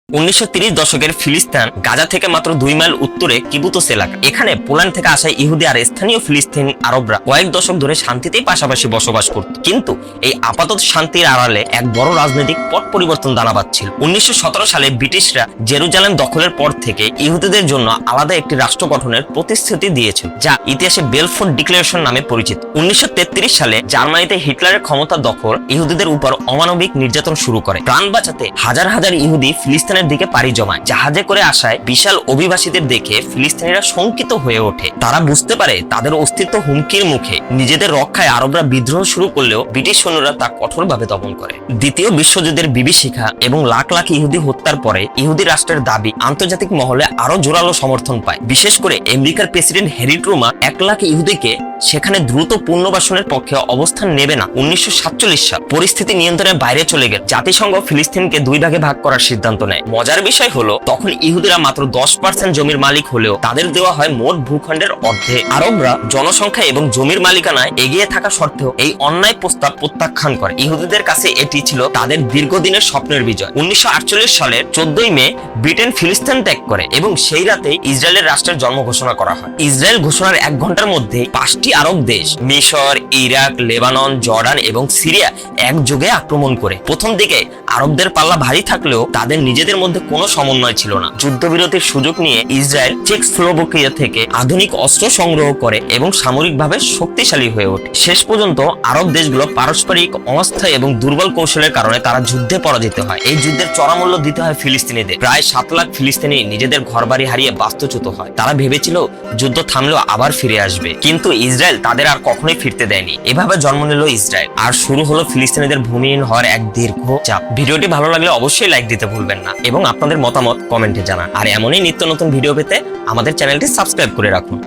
1930 দশকের ফিলিস্তিন গাজা থেকে মাত্র 2 মাইল উত্তরে কিবুতস এলাকা। এখানে পোল্যান্ড থেকে আসা ইহুদি আর স্থানীয় ফিলিস্তিনি আরবরা কয়েক দশক ধরে শান্তিতেই পাশাপাশি বসবাস করত। কিন্তু এই আপাতত শান্তির আড়ালে এক বড় রাজনৈতিক পট পরিবর্তন দানা বাঁধছিল। 1917 সালে ব্রিটিশরা জেরুজালেম দখলের পর থেকে ইহুদিদের জন্য আলাদা একটি রাষ্ট্র গঠনের প্রতিশ্রুতি দিয়েছিল, যা ইতিহাসে বেলফোর ডিক্লারেশন নামে পরিচিত। 1933 সালে জার্মানিতে হিটলারের ক্ষমতা দখল ইহুদিদের উপর অমানবিক নির্যাতন শুরু করে। প্রাণ বাঁচাতে হাজার হাজার ইহুদি ফিলিস্তিনের দিকে পাড়ি জমায়। জাহাজে করে আসায় বিশাল অভিবাসীদের দেখে ফিলিস্তিনিরা শঙ্কিত হয়ে ওঠে। তারা বুঝতে পারে তাদের অস্তিত্ব হুমকির মুখে। নিজেদের রক্ষায় আরবরা বিদ্রোহ শুরু করলেও ব্রিটিশ সৈন্যরা তা কঠোরভাবে দমন করে। দ্বিতীয় বিশ্বযুদ্ধের বিভীষিকা এবং লাখ লাখ ইহুদি হত্যার পরে ইহুদি রাষ্ট্রের দাবি আন্তর্জাতিক মহলে আরো জোরালো সমর্থন পায়। বিশেষ করে আমেরিকার প্রেসিডেন্ট হ্যারি ট্রুমান 1 লাখ ইহুদিকে সেখানে দ্রুত পুনর্বাসনের পক্ষে অবস্থান নেবে না। 1947 সাল পরিস্থিতি নিয়ন্ত্রণের বাইরে চলে গেল। জাতিসংঘ ফিলিস্তিনকে 2 ভাগে ভাগ করার সিদ্ধান্ত নেয়। মজার বিষয় হলো, তখন ইহুদিরা মাত্র 10% জমির মালিক হলেও তাদের দেওয়া হয় মোট ভূখণ্ডের অর্ধেক। আরবরা জনসংখ্যা এবং জমির মালিকানায় এগিয়ে থাকা সত্ত্বেও এই অন্যায় প্রস্তাব প্রত্যাখ্যান করে। ইহুদিদের কাছে এটি ছিল তাদের দীর্ঘদিনের স্বপ্নের বিজয়। 1948 সালের 14 মে ব্রিটেন ফিলিস্তিন ত্যাগ করে এবং সেই রাতে ইসরায়েলের রাষ্ট্রের জন্ম ঘোষণা করা হয়। ইসরায়েল ঘোষণার 1 ঘন্টার মধ্যে 5টি আরব দেশ মিশর, ইরাক, লেবানন, জর্ডান এবং সিরিয়া একযোগে আক্রমণ করে। প্রথম দিকে আরবদের পাল্লা ভারী থাকলেও তাদের নিজেদের মধ্যে কোনো সমন্বয় ছিল না। যুদ্ধবিরতির সুযোগ নিয়ে ইসরায়েল চেকস্লোভাকিয়া থেকে আধুনিক অস্ত্র সংগ্রহ করে এবং সামরিকভাবে শক্তিশালী হয়ে ওঠে। শেষ পর্যন্ত আরব দেশগুলো পারস্পরিক অস্থায়ী এবং দুর্বল কৌশলের কারণে তারা যুদ্ধে পরাজিত হয়। এই যুদ্ধের চড়া মূল্য দিতে হয় ফিলিস্তিনিদের। প্রায় 7 লাখ ফিলিস্তিনি নিজেদের ঘরবাড়ি হারিয়ে বাস্তুচ্যুত হয়। তারা ভেবেছিল যুদ্ধ থামলেও আবার ফিরে আসবে, কিন্তু ইসরায়েল তাদের আর কখনোই ফিরতে দেয়নি। এভাবে জন্ম নিল ইসরায়েল, আর শুরু হলো ফিলিস্তিনিদের ভূমিহীন হওয়ার এক দীর্ঘ চাপ। ভিডিওটি ভালো লাগলে অবশ্যই লাইক দিতে ভুলবেন না এবং আপনাদের মতামত কমেন্টে জানান। আর এমনই নিত্য নতুন ভিডিও পেতে আমাদের চ্যানেলটি সাবস্ক্রাইব করে রাখুন।